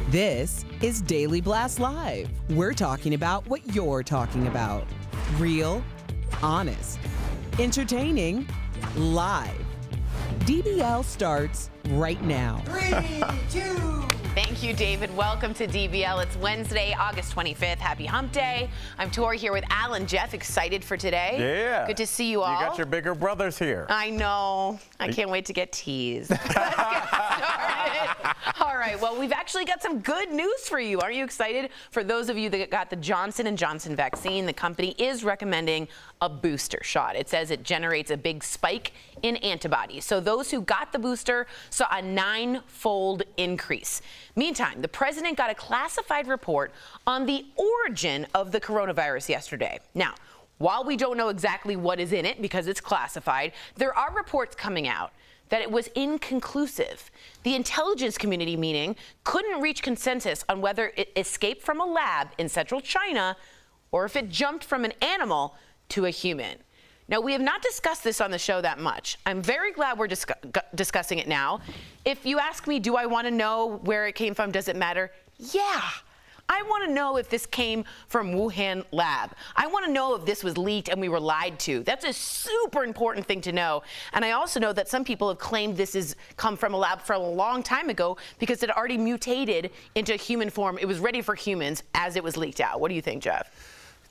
This is Daily Blast Live. We're talking about what you're talking about. Real, honest, entertaining, live. DBL starts right now. 3, 2. Thank you, David. Welcome to DBL. It's Wednesday, August 25th. Happy Hump Day. I'm Tori here with Alan. Jeff, excited for today? Yeah. Good to see you all. You got your bigger brothers here. I know. I can't wait to get teased. Let's get started. All right. Well, we've actually got some good news for you. Are you excited? For those of you that got the Johnson & Johnson vaccine, the company is recommending a booster shot. It says it generates a big spike in antibodies. So those who got the booster saw a 9-fold increase. Meantime, the president got a classified report on the origin of the coronavirus yesterday. Now, while we don't know exactly what is in it because it's classified, there are reports coming out that it was inconclusive. The intelligence community meaning couldn't reach consensus on whether it escaped from a lab in central China or if it jumped from an animal to a human. Now, we have not discussed this on the show that much. I'm very glad we're discussing it now. If you ask me, do I want to know where it came from? Does it matter? Yeah. I want to know if this came from Wuhan lab. I want to know if this was leaked and we were lied to. That's a super important thing to know. And I also know that some people have claimed this has come from a lab for a long time ago because it already mutated into human form. It was ready for humans as it was leaked out. What do you think, Jeff?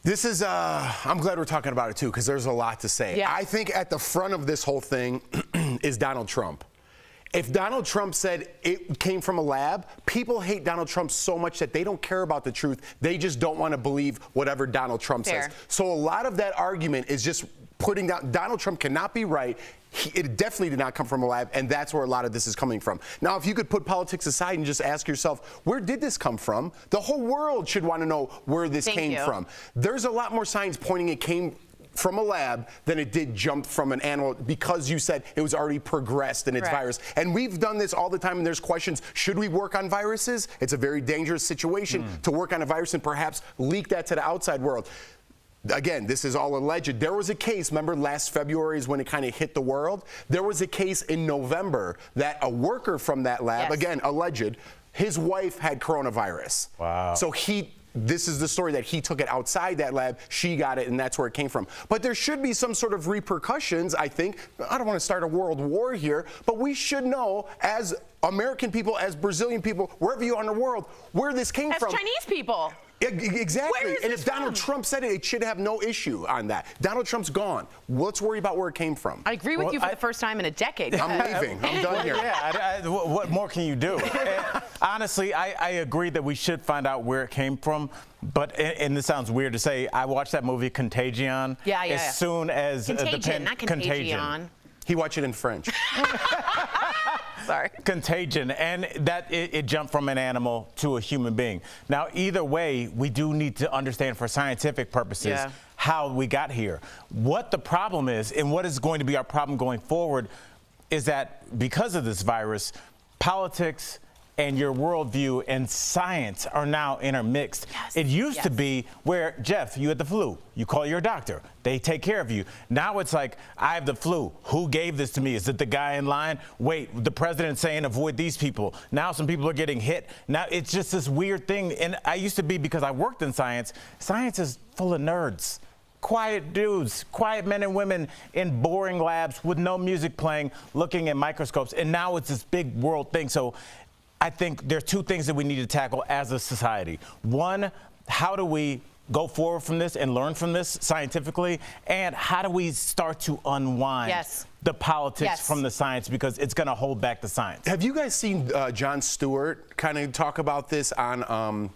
This is, I'm glad we're talking about it too, because there's a lot to say. Yeah. I think at the front of this whole thing is Donald Trump. If Donald Trump said it came from a lab, people hate Donald Trump so much that they don't care about the truth. They just don't want to believe whatever Donald Trump says. So a lot of that argument is just putting down, Donald Trump cannot be right. It definitely did not come from a lab, and that's where a lot of this is coming from. Now, if you could put politics aside and just ask yourself, where did this come from? The whole world should want to know where this came from. There's a lot more science pointing it came from a lab than it did jump from an animal, because you said it was already progressed in its virus. And we've done this all the time, and there's questions, should we work on viruses? It's a very dangerous situation to work on a virus and perhaps leak that to the outside world. Again, this is all alleged. There was a case, remember last February is when it kind of hit the world? There was a case in November that a worker from that lab, again, alleged, his wife had coronavirus. Wow. So this is the story that he took it outside that lab, she got it, and that's where it came from. But there should be some sort of repercussions, I think. I don't want to start a world war here, but we should know as American people, as Brazilian people, wherever you are in the world, where this came from. As Chinese people. Exactly. And if Donald Trump said it, it should have no issue on that. Donald Trump's gone. Let's worry about where it came from. I agree with you for the first time in a decade. I'm leaving. I'm done here. Yeah, what more can you do? Honestly, I agree that we should find out where it came from. But, and this sounds weird to say, I watched that movie Contagion. As soon as Contagion, not Contagion. He watched it in French. Sorry. Contagion, and that it jumped from an animal to a human being. Now, either way, we do need to understand for scientific purposes how we got here. What the problem is, and what is going to be our problem going forward, is that because of this virus, politics and your worldview and science are now intermixed. It used to be where, Jeff, you had the flu. You call your doctor. They take care of you. Now it's like, I have the flu. Who gave this to me? Is it the guy in line? Wait, the president's saying avoid these people. Now some people are getting hit. Now it's just this weird thing. And I used to be, because I worked in science, science is full of nerds. Quiet dudes, quiet men and women in boring labs with no music playing, looking at microscopes. And now it's this big world thing. So I think there are two things that we need to tackle as a society. One, how do we go forward from this and learn from this scientifically? And how do we start to unwind the politics from the science, because it's going to hold back the science? Have you guys seen Jon Stewart kind of talk about this on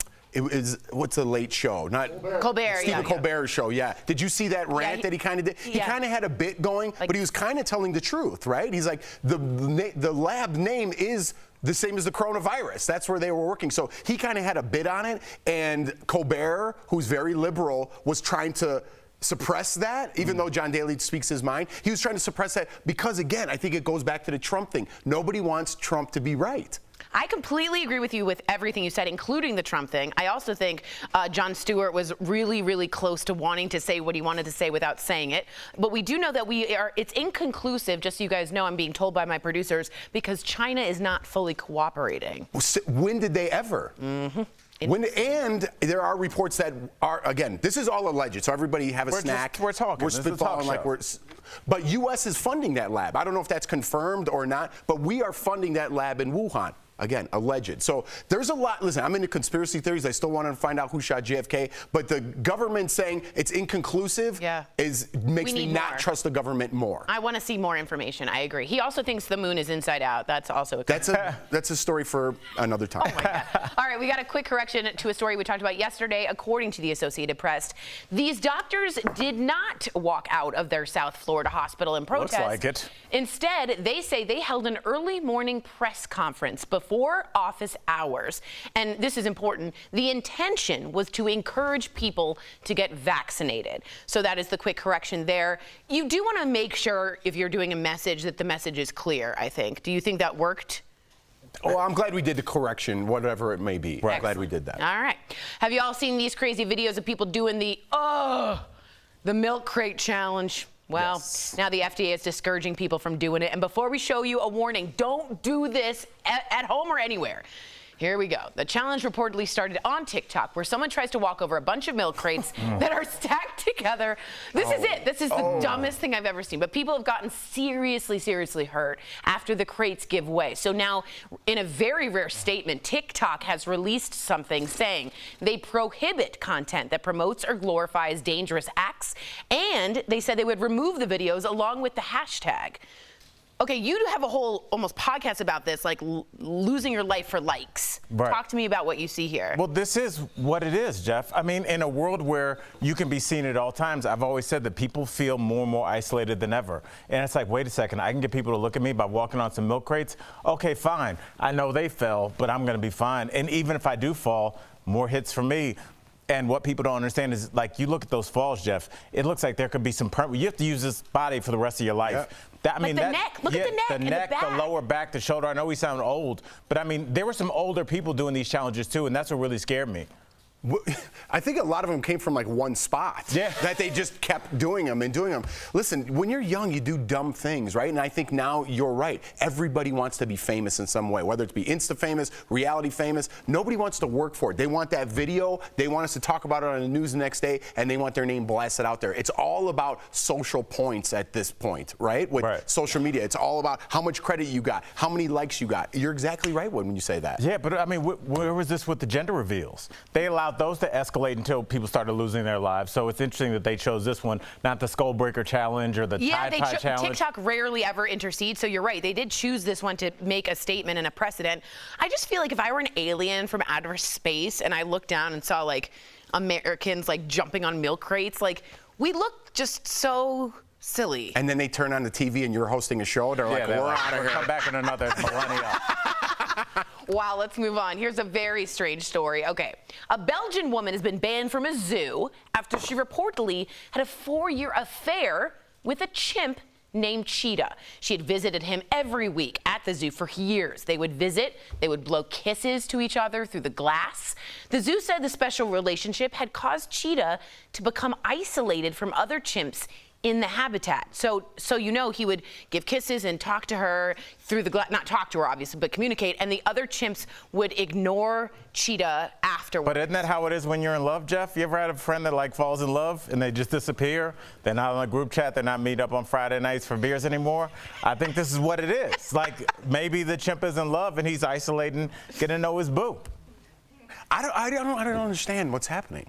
what's the Late Show? Not Colbert, Stephen Colbert's show, Did you see that rant that he kind of did? He kind of had a bit going, but he was kind of telling the truth, right? He's like, the lab name is the same as the coronavirus. That's where they were working. So he kind of had a bit on it, and Colbert, who's very liberal, was trying to suppress that, even though John Daly speaks his mind. He was trying to suppress that because, again, I think it goes back to the Trump thing. Nobody wants Trump to be right. I completely agree with you with everything you said, including the Trump thing. I also think Jon Stewart was really, really close to wanting to say what he wanted to say without saying it. But we do know that it's inconclusive, just so you guys know, I'm being told by my producers, because China is not fully cooperating. When did they ever? And there are reports that are, again, this is all alleged, so everybody have a snack. We're talking. We're spitballing like but U.S. is funding that lab. I don't know if that's confirmed or not, but we are funding that lab in Wuhan. Again, alleged. So there's a lot. Listen, I'm into conspiracy theories. I still want to find out who shot JFK. But the government saying it's inconclusive makes me not trust the government more. I want to see more information. I agree. He also thinks the moon is inside out. That's also that's a story for another time. Oh my God. All right, we got a quick correction to a story we talked about yesterday. According to the Associated Press, these doctors did not walk out of their South Florida hospital in protest. Looks like it. Instead, they say they held an early morning press conference before office hours. And this is important. The intention was to encourage people to get vaccinated. So that is the quick correction there. You do want to make sure, if you're doing a message, that the message is clear, I think. Do you think that worked? Oh, I'm glad we did the correction, whatever it may be. I'm glad we did that. All right. Have you all seen these crazy videos of people doing the milk crate challenge? Well, now the FDA is discouraging people from doing it. And before we show you a warning, don't do this at home or anywhere. Here we go. The challenge reportedly started on TikTok, where someone tries to walk over a bunch of milk crates that are stacked together. This is it. This is the dumbest thing I've ever seen. But people have gotten seriously hurt after the crates give way. So now, in a very rare statement, TikTok has released something saying they prohibit content that promotes or glorifies dangerous acts, and they said they would remove the videos along with the hashtag. Okay, you have a whole almost podcast about this, like losing your life for likes. Right. Talk to me about what you see here. Well, this is what it is, Jeff. I mean, in a world where you can be seen at all times, I've always said that people feel more and more isolated than ever. And it's like, wait a second, I can get people to look at me by walking on some milk crates? Okay, fine. I know they fell, but I'm going to be fine. And even if I do fall, more hits for me. And what people don't understand is, like, you look at those falls, Jeff, it looks like there could be some you have to use this body for the rest of your life. Yeah. The neck. Look at the neck the and neck, the back. the lower back, the shoulder. I know we sound old, but I mean, there were some older people doing these challenges too, and that's what really scared me. I think a lot of them came from like one spot. Yeah. That they just kept doing them and doing them. Listen, when you're young, you do dumb things, right? And I think now you're right. Everybody wants to be famous in some way, whether it's be Insta famous, reality famous. Nobody wants to work for it. They want that video. They want us to talk about it on the news the next day, and they want their name blasted out there. It's all about social points at this point, right? With social media, it's all about how much credit you got, how many likes you got. You're exactly right when you say that. Yeah, but I mean, where was this with the gender reveals? They allowed those to escalate until people started losing their lives. So it's interesting that they chose this one, not the skull breaker challenge or the Tide Pod challenge. TikTok rarely ever intercedes, so you're right. They did choose this one to make a statement and a precedent. I just feel like if I were an alien from outer space and I looked down and saw like Americans like jumping on milk crates, like we look just so silly. And then they turn on the TV and you're hosting a show. They're like, we're out of here. Come back in another millennium. Wow, let's move on. Here's a very strange story. Okay, a Belgian woman has been banned from a zoo after she reportedly had a 4-year affair with a chimp named Cheetah. She had visited him every week at the zoo for years. They would visit, they would blow kisses to each other through the glass. The zoo said the special relationship had caused Cheetah to become isolated from other chimps in the habitat. So you know, he would give kisses and talk to her through the glass, not talk to her obviously, but communicate, and the other chimps would ignore Cheetah afterwards. But isn't that how it is when you're in love, Jeff? You ever had a friend that like falls in love and they just disappear? They're not on a group chat, they're not meet up on Friday nights for beers anymore? I think this is what it is. Like, maybe the chimp is in love and he's isolating, getting to know his boo. I don't understand what's happening.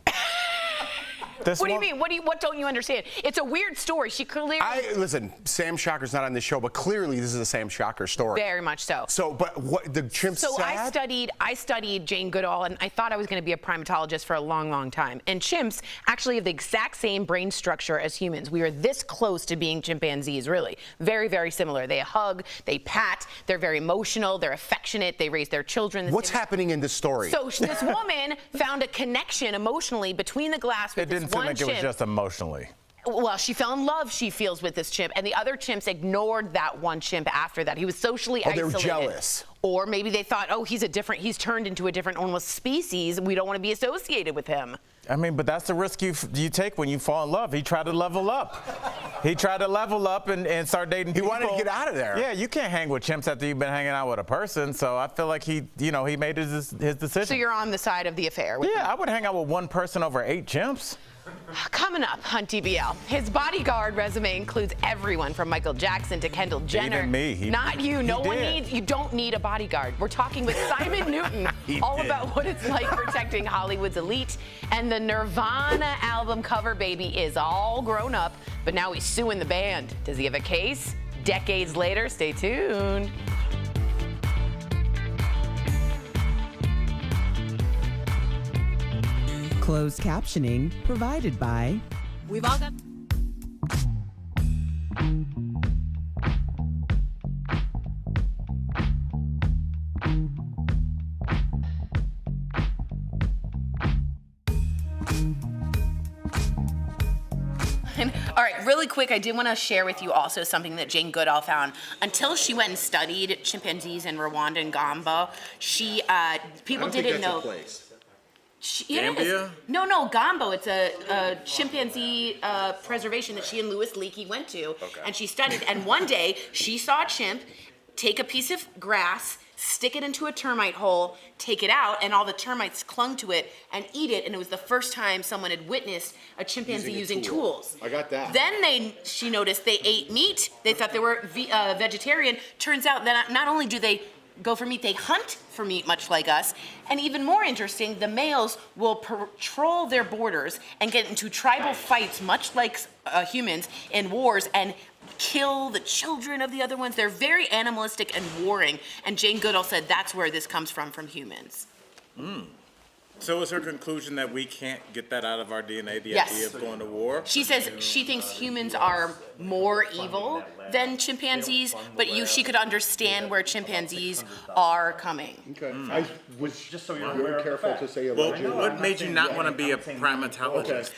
What do you mean? What don't you understand? It's a weird story. She clearly. Listen, Sam Shocker's not on this show, but clearly this is a Sam Shocker story. Very much so. So, but what the chimp So sad? I studied Jane Goodall, and I thought I was going to be a primatologist for a long time. And chimps actually have the exact same brain structure as humans. We are this close to being chimpanzees, really. Very, very similar. They hug, they pat, they're very emotional, they're affectionate, they raise their children. What's happening in this story? So this woman found a connection emotionally between the glass with this one It didn't seem like it was just emotionally. Well, she fell in love, she feels, with this chimp, and the other chimps ignored that one chimp after that. He was socially isolated. They were jealous. Or maybe they thought, oh, he's turned into a different almost species. We don't want to be associated with him. I mean, but that's the risk you take when you fall in love. He tried to level up. He tried to level up and start dating people. He wanted to get out of there. Yeah, you can't hang with chimps after you've been hanging out with a person. So I feel like he made his decision. So you're on the side of the affair. Yeah, I would hang out with one person over 8 chimps. Coming up on DBL, his bodyguard resume includes everyone from Michael Jackson to Kendall Jenner. Even me. Not you. You don't need a bodyguard. We're talking with Simon Newton all about what it's like protecting Hollywood's elite. And the Nirvana album cover baby is all grown up, but now he's suing the band. Does he have a case? Decades later, stay tuned. Closed captioning provided by We've all got. All right, really quick, I did want to share with you also something that Jane Goodall found. Until she went and studied chimpanzees in Rwanda and Gamba, people didn't know. Gambia? No, Gambo. It's a chimpanzee preservation that she and Louis Leakey went to, and she studied. And one day, she saw a chimp take a piece of grass, stick it into a termite hole, take it out, and all the termites clung to it and eat it. And it was the first time someone had witnessed a chimpanzee using tools. I got that. Then she noticed they ate meat. They thought they were vegetarian. Turns out that not only do they go for meat, they hunt for meat, much like us. And even more interesting, the males will patrol their borders and get into tribal fights, much like humans, in wars, and kill the children of the other ones. They're very animalistic and warring. And Jane Goodall said that's where this comes from humans. So is her conclusion that we can't get that out of our DNA, the Yes. idea of going to war? She says she thinks humans are more evil than chimpanzees, but she could understand where chimpanzees are coming. Okay. I was just so you're very careful to say Well, allegedly. what made you not want to be a primatologist?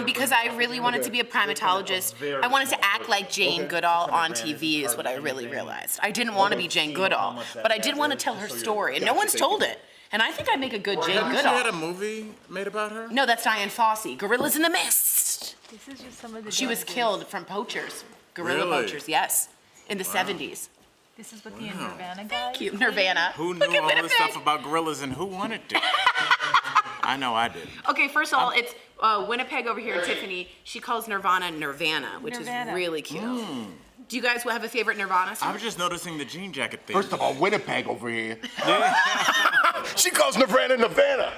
Because I really wanted to be a primatologist. I wanted to act like Jane Goodall on TV is what I really realized. I didn't want to be Jane Goodall, but I did want to tell her story, and no one's told it. And I think I'd make a good Jane She had a Goodall. movie made about her? No, that's Diane Fossey, Gorillas in the Mist. This is just some of the She was dangers. killed from poachers, guerrilla Really? poachers, yes, in the 70s. This is what the Nirvana guy. Thank you, Nirvana. Who Look knew at all this Winnipeg. stuff about gorillas and who wanted to? I know I did. Okay, first of all, it's Winnipeg over here, Tiffany. She calls Nirvana, which Nirvana. is really cute. Do you guys have a favorite Nirvana I song? was just noticing the jean jacket thing. First of all, Winnipeg over here. She calls Nirvana Nirvana.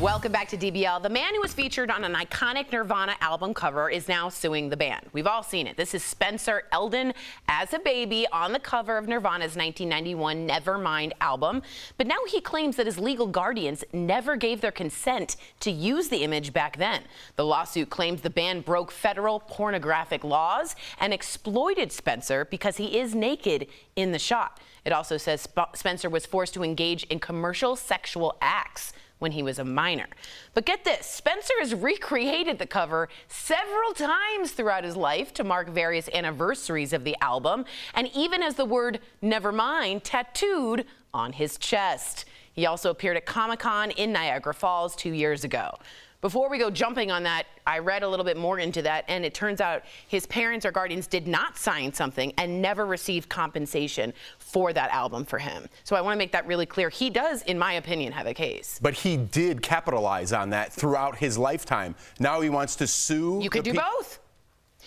Welcome back to DBL. The man who was featured on an iconic Nirvana album cover is now suing the band. We've all seen it. This is Spencer Eldon as a baby on the cover of Nirvana's 1991 Nevermind album. But now he claims that his legal guardians never gave their consent to use the image back then. The lawsuit claims the band broke federal pornographic laws and exploited Spencer because he is naked in the shot. It also says Spencer was forced to engage in commercial sexual acts when he was a minor. But get this, Spencer has recreated the cover several times throughout his life to mark various anniversaries of the album, and even has the word Nevermind tattooed on his chest. He also appeared at Comic-Con in Niagara Falls 2 years ago. Before we go jumping on that, I read a little bit more into that, and it turns out his parents or guardians did not sign something and never received compensation for that album for him. So I want to make that really clear. He does, in my opinion, have a case. But he did capitalize on that throughout his lifetime. Now he wants to sue. You could do both.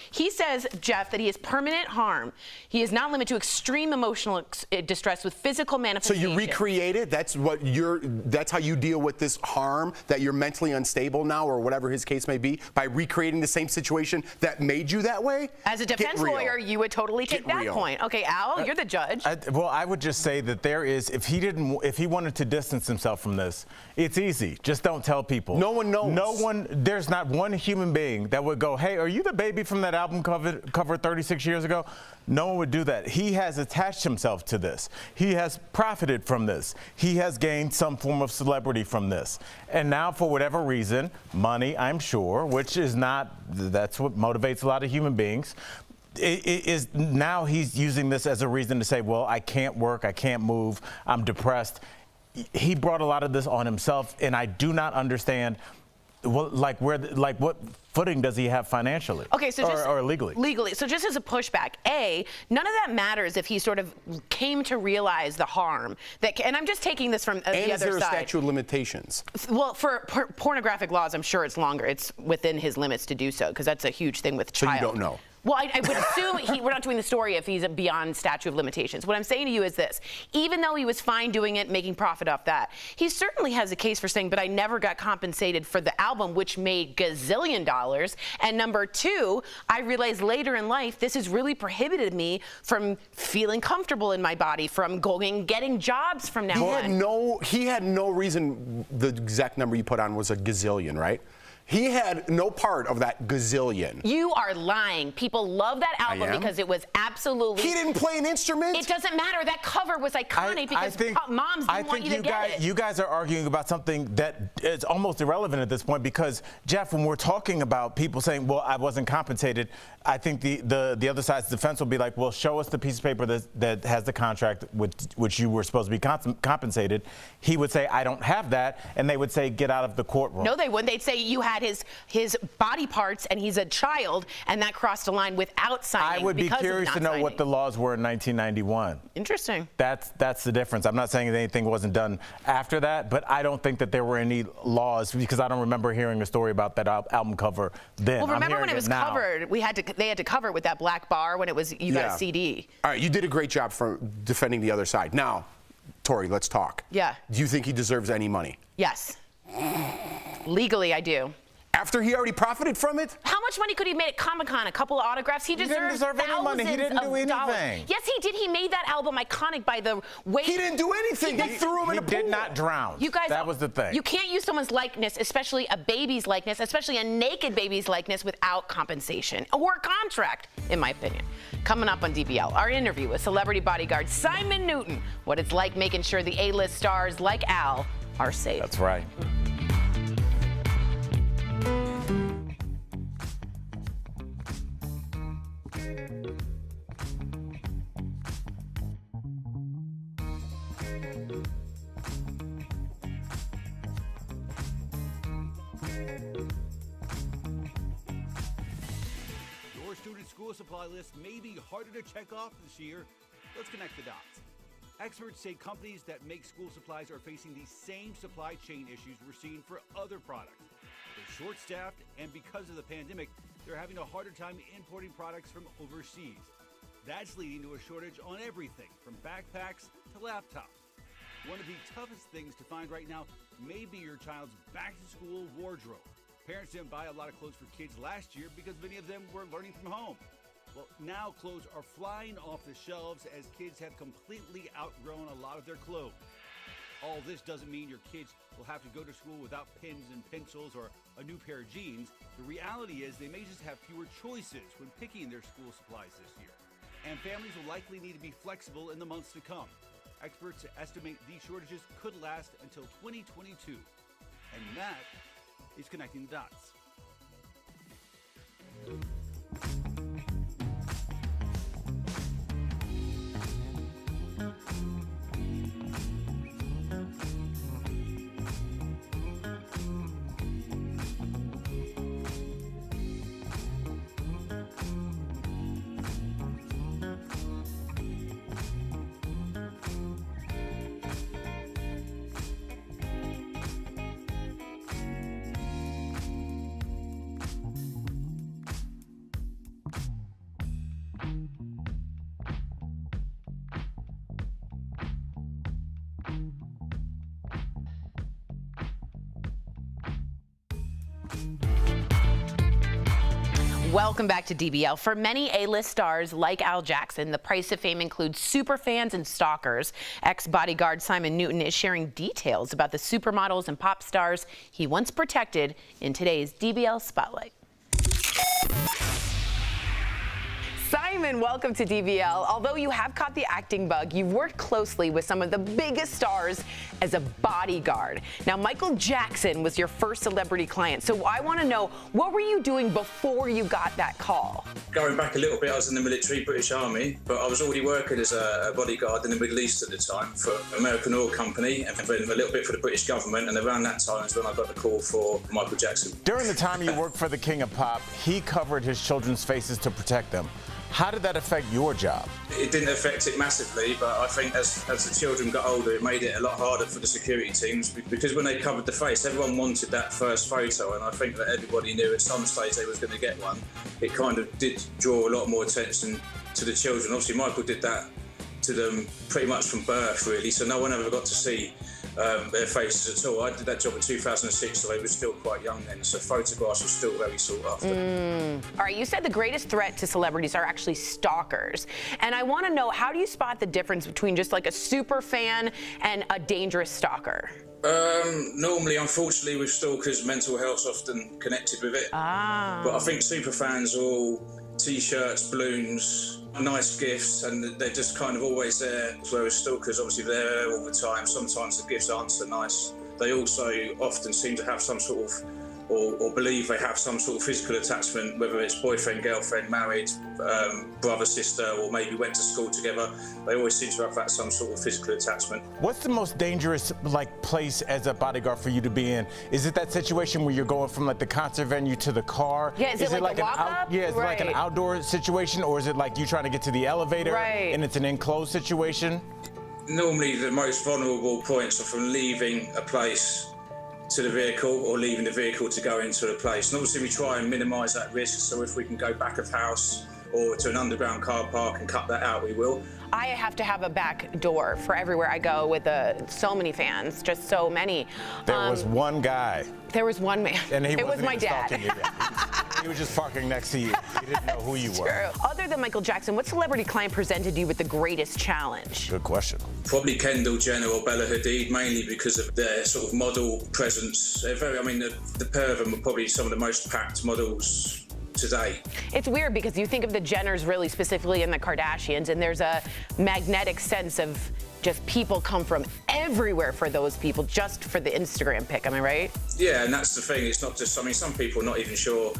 He says, Jeff, that he has permanent harm. He is not limited to extreme emotional distress with physical So manifestation. you recreate it? That's how you deal with this harm, that you're mentally unstable now, or whatever his case may be, by recreating the same situation that made you that way? As a defense lawyer, you would totally take that point. Okay, Al, you're the judge. Well, I would just say that there is, if he wanted to distance himself from this, it's easy. Just don't tell people. No one knows. There's not one human being that would go, hey, are you the baby from that album cover 36 years ago? No one would do that. He has attached himself to this. He has profited from this. He has gained some form of celebrity from this. And now, for whatever reason, money, I'm sure, which is not, that's what motivates a lot of human beings, now he's using this as a reason to say, well, I can't work, I can't move, I'm depressed. He brought a lot of this on himself, and I do not understand, well, what footing does he have financially? Okay, so just or legally? Legally. So just as a pushback, none of that matters if he sort of came to realize the harm that. And I'm just taking this from the other side. And is there a statute of limitations? Well, for pornographic laws, I'm sure it's longer. It's within his limits to do so, because that's a huge thing with child. So you don't know? Well, I would assume we're not doing the story if he's beyond statute of limitations. What I'm saying to you is this. Even though he was fine doing it, making profit off that, he certainly has a case for saying, but I never got compensated for the album, which made gazillion dollars. And number two, I realized later in life, this has really prohibited me from feeling comfortable in my body, from getting jobs from now on. He had no reason. The exact number you put on was a gazillion, right? He had no part of that gazillion. You are lying. People love that I album am? because it was absolutely. He didn't play an instrument? It doesn't matter. That cover was iconic because moms didn't want you to get it. You guys are arguing about something that is almost irrelevant at this point because, Jeff, when we're talking about people saying, well, I wasn't compensated, I think the other side's defense will be like, well, show us the piece of paper that has the contract with which you were supposed to be compensated. He would say, I don't have that, and they would say, get out of the courtroom. No, they wouldn't. They'd say you had his body parts and he's a child, and that crossed a line without signing. I would be curious to know what the laws were in 1991. Interesting. That's the difference. I'm not saying that anything wasn't done after that, but I don't think that there were any laws because I don't remember hearing a story about that album cover then. Well, remember when it was covered, they had to cover it with that black bar when it was you got a CD. All right, you did a great job for defending the other side. Now, Tori, let's talk. Yeah. Do you think he deserves any money? Yes. Legally, I do. After he already profited from it? How much money could he have made at Comic-Con? A couple of autographs? He didn't deserve any money. He didn't do anything. Yes, he did. He made that album iconic by the way. He didn't do anything. He threw him in a pool. He did not drown. You guys, that was the thing. You can't use someone's likeness, especially a baby's likeness, especially a naked baby's likeness, without compensation or a contract, in my opinion. Coming up on DBL, our interview with celebrity bodyguard Simon Newton, what it's like making sure the A-list stars like Al are safe. That's right. Your student school supply list may be harder to check off this year. Let's connect the dots. Experts say companies that make school supplies are facing the same supply chain issues we're seeing for other products. They're short-staffed, and because of the pandemic, they're having a harder time importing products from overseas. That's leading to a shortage on everything from backpacks to laptops. One of the toughest things to find right now may be your child's back-to-school wardrobe. Parents didn't buy a lot of clothes for kids last year because many of them were learning from home. Well, now clothes are flying off the shelves as kids have completely outgrown a lot of their clothes. All this doesn't mean your kids will have to go to school without pens and pencils or a new pair of jeans. The reality is they may just have fewer choices when picking their school supplies this year. And families will likely need to be flexible in the months to come. Experts estimate these shortages could last until 2022. And that is connecting the dots. Welcome back to DBL. For many A-list stars like Al Jackson, the price of fame includes superfans and stalkers. Ex-bodyguard Simon Newton is sharing details about the supermodels and pop stars he once protected in today's DBL Spotlight. Simon, welcome to DBL. Although you have caught the acting bug, you've worked closely with some of the biggest stars as a bodyguard. Now, Michael Jackson was your first celebrity client, so I want to know, what were you doing before you got that call? Going back a little bit, I was in the military, British Army, but I was already working as a bodyguard in the Middle East at the time for American Oil Company and then a little bit for the British government, and around that time is when I got the call for Michael Jackson. During the time you worked for the King of Pop, he covered his children's faces to protect them. How did that affect your job? It didn't affect it massively, but I think as the children got older, it made it a lot harder for the security teams because when they covered the face, everyone wanted that first photo, and I think that everybody knew at some stage they was going to get one. It kind of did draw a lot more attention to the children. Obviously, Michael did that to them pretty much from birth, really, so no one ever got to see their faces at all. I did that job in 2006, so they were still quite young then, so photographs were still very sought after. All right, you said the greatest threat to celebrities are actually stalkers. And I want to know, how do you spot the difference between just like a super fan and a dangerous stalker? Normally, unfortunately, with stalkers, mental health's often connected with it. But I think superfans are all T-shirts, balloons, nice gifts, and they're just kind of always there. Whereas stalkers, obviously, they're there all the time. Sometimes the gifts aren't so nice. They also often seem to have some sort of, or believe they have some sort of physical attachment, whether it's boyfriend, girlfriend, married, brother, sister, or maybe went to school together. They always seem to have that some sort of physical attachment. What's the most dangerous place as a bodyguard for you to be in? Is it that situation where you're going from the concert venue to the car? Yeah, is it like a walk-up? Yeah, is it like an outdoor situation, or is it like you trying to get to the elevator and it's an enclosed situation? Normally the most vulnerable points are from leaving a place to the vehicle or leaving the vehicle to go into the place. And obviously we try and minimise that risk, so if we can go back of house or to an underground car park and cut that out, we will. I have to have a back door for everywhere I go with so many fans, just so many. There was one guy. There was one man. And he it was my dad. He was just parking next to you. He didn't know who you were. Other than Michael Jackson, what celebrity client presented you with the greatest challenge? Good question. Probably Kendall Jenner or Bella Hadid, mainly because of their sort of model presence. They're very, I mean, the pair of them are probably some of the most packed models today. It's weird because you think of the Jenners really specifically and the Kardashians, and there's a magnetic sense of just people come from everywhere for those people just for the Instagram pic. Am I right? Yeah, and that's the thing. It's not just, I mean, some people are not even sure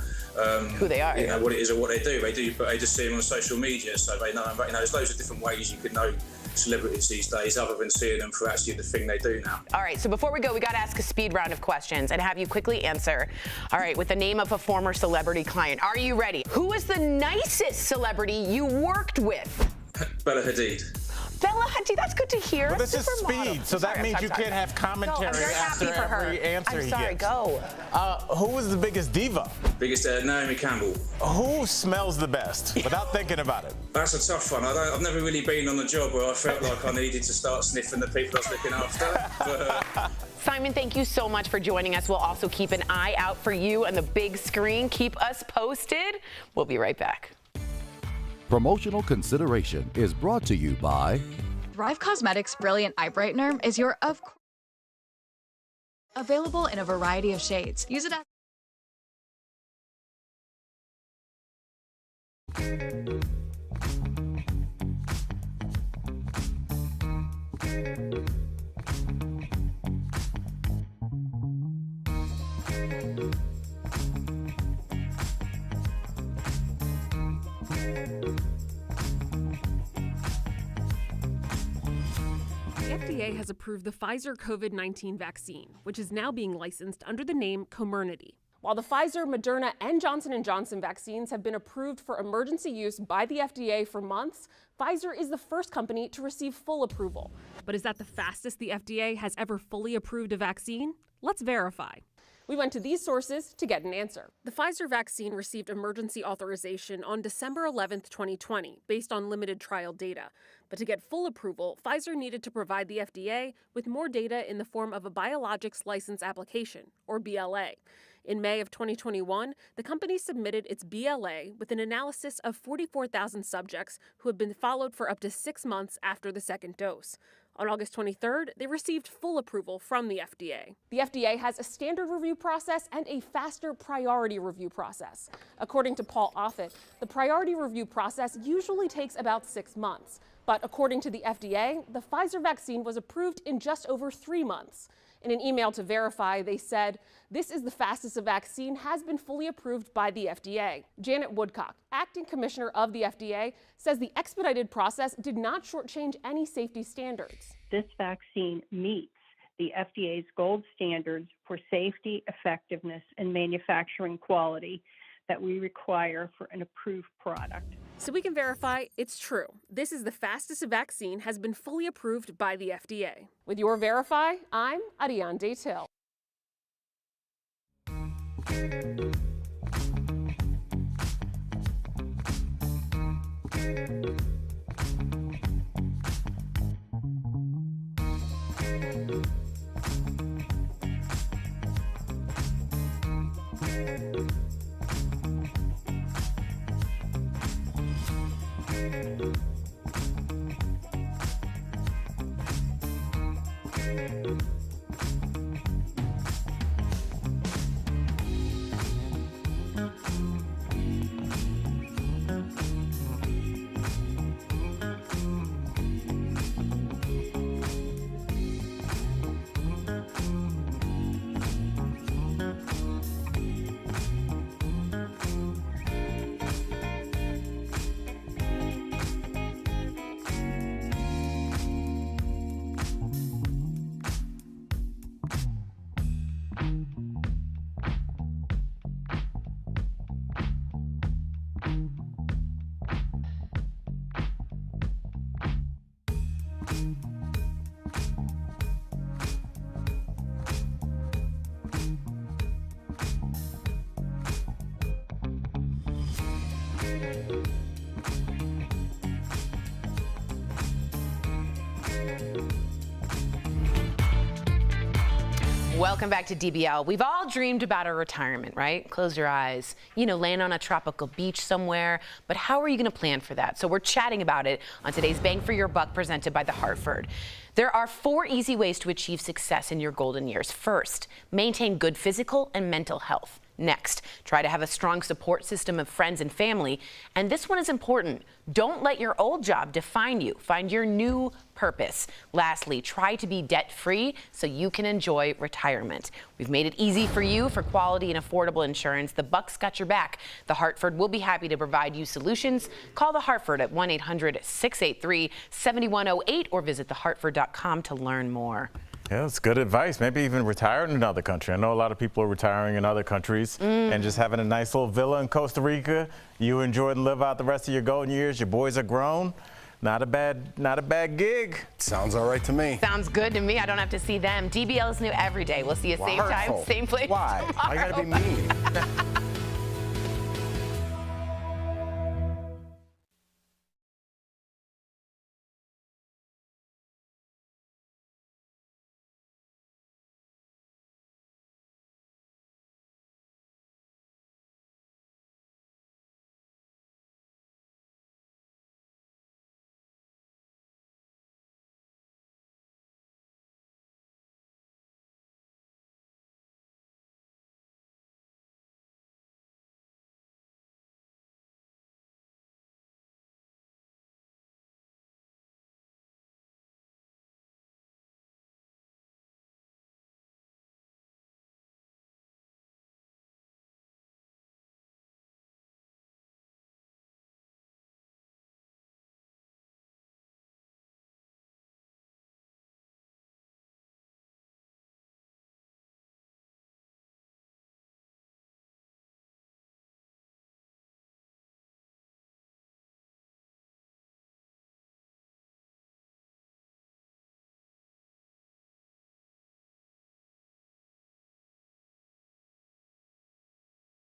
who they are, you know, what it is or what they do. But they just see them on social media, so they know. But there's loads of different ways you could know celebrities these days, other than seeing them for actually the thing they do now. All right, so before we go, we got to ask a speed round of questions and have you quickly answer. All right, with the name of a former celebrity client. Are you ready? Who is the nicest celebrity you worked with? Bella Hadid. Bella Hadid, that's good to hear. But this is speed, so that means you can't have commentary after every answer he gets. I'm sorry, go. Who was the biggest diva? Biggest Naomi Campbell. Who smells the best, without thinking about it? That's a tough one. I've never really been on a job where I felt like I needed to start sniffing the people I was looking after. But, Simon, thank you so much for joining us. We'll also keep an eye out for you on the big screen. Keep us posted. We'll be right back. Promotional consideration is brought to you by Thrive Cosmetics Brilliant Eye Brightener is your available in a variety of shades. Use it as The FDA has approved the Pfizer COVID-19 vaccine, which is now being licensed under the name Comirnaty. While the Pfizer, Moderna, and Johnson & Johnson vaccines have been approved for emergency use by the FDA for months, Pfizer is the first company to receive full approval. But is that the fastest the FDA has ever fully approved a vaccine? Let's verify. We went to these sources to get an answer. The Pfizer vaccine received emergency authorization on December 11, 2020, based on limited trial data. But to get full approval, Pfizer needed to provide the FDA with more data in the form of a Biologics License Application, or BLA. In May of 2021, the company submitted its BLA with an analysis of 44,000 subjects who had been followed for up to 6 months after the second dose. On August 23rd, they received full approval from the FDA. The FDA has a standard review process and a faster priority review process. According to Paul Offit, the priority review process usually takes about 6 months. But according to the FDA, the Pfizer vaccine was approved in just over 3 months. In an email to Verify, they said, "This is the fastest a vaccine has been fully approved by the FDA." Janet Woodcock, acting commissioner of the FDA, says the expedited process did not shortchange any safety standards. This vaccine meets the FDA's gold standards for safety, effectiveness, and manufacturing quality that we require for an approved product. So we can verify it's true. This is the fastest a vaccine has been fully approved by the FDA. With your Verify, I'm Ariane Daytil. Welcome back to DBL. We've all dreamed about our retirement, right? Close your eyes, land on a tropical beach somewhere. But how are you going to plan for that? So we're chatting about it on today's Bang for Your Buck presented by The Hartford. There are 4 easy ways to achieve success in your golden years. First, maintain good physical and mental health. Next, try to have a strong support system of friends and family. And this one is important. Don't let your old job define you. Find your new purpose. Lastly, try to be debt-free so you can enjoy retirement. We've made it easy for you for quality and affordable insurance. The Buck's got your back. The Hartford will be happy to provide you solutions. Call the Hartford at 1-800-683-7108 or visit thehartford.com to learn more. Yeah, it's good advice. Maybe even retire in another country. I know a lot of people are retiring in other countries and just having a nice little villa in Costa Rica. You enjoy and live out the rest of your golden years. Your boys are grown. Not a bad gig. Sounds all right to me. Sounds good to me. I don't have to see them. DBL is new every day. We'll see you same time, same place. Why? Tomorrow. I gotta be mean.